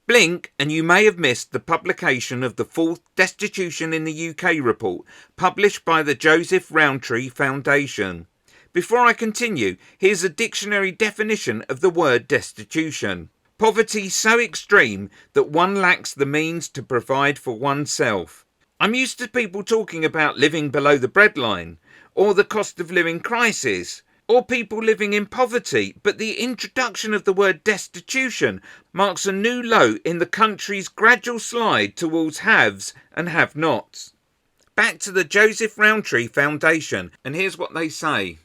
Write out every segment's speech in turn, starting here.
Blink and you may have missed the publication of the fourth Destitution in the UK report published by the Joseph Rowntree Foundation. Before I continue, here's a dictionary definition of the word destitution. Poverty so extreme that one lacks the means to provide for oneself. I'm used to people talking about living below the breadline, or the cost of living crisis, or people living in poverty, but the introduction of the word destitution marks a new low in the country's gradual slide towards haves and have-nots. Back to the Joseph Rowntree Foundation, and here's what they say.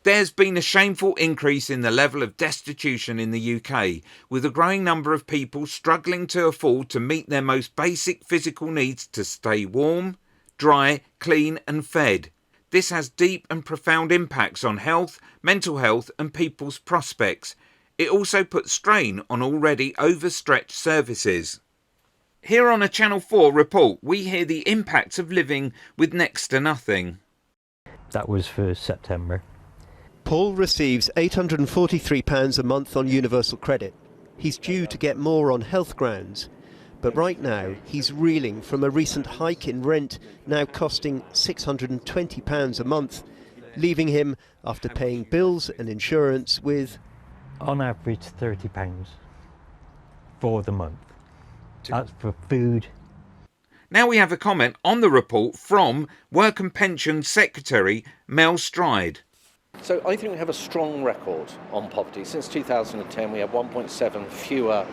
There's been a shameful increase in the level of destitution in the UK, with a growing number of people struggling to afford to meet their most basic physical needs to stay warm, dry, clean and fed. This has deep and profound impacts on health, mental health and people's prospects. It also puts strain on already overstretched services. Here on a Channel 4 report, we hear the impacts of living with next to nothing. That was for September. Paul receives £843 a month on universal credit. He's due to get more on health grounds. But right now, he's reeling from a recent hike in rent, now costing £620 a month, leaving him, after paying bills and insurance, with On average £30 for the month. That's for food. Now we have a comment on the report from Work and Pensions Secretary Mel Stride. So I think we have a strong record on poverty. Since 2010 we have 1.7 fewer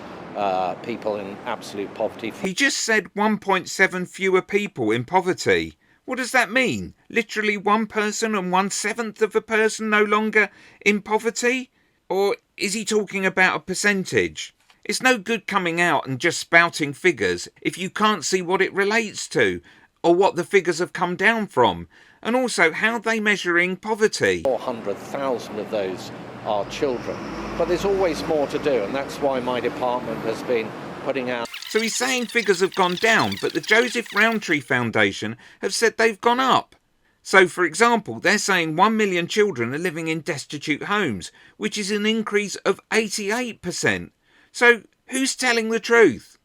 people in absolute poverty. He just said 1.7 fewer people in poverty. What does that mean? Literally one person and 1/7 of a person no longer in poverty? Or is he talking about a percentage? It's no good coming out and just spouting figures if you can't see what it relates to or what the figures have come down from. And also how they measuring poverty. 400,000 of those are children. But there's always more to do, and that's why my department has been putting out. So he's saying figures have gone down, but the Joseph Rowntree Foundation have said they've gone up. So, for example, they're saying 1 million children are living in destitute homes, which is an increase of 88%. So, who's telling the truth?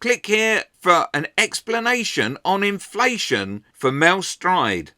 Click here for an explanation on inflation for Mel Stride.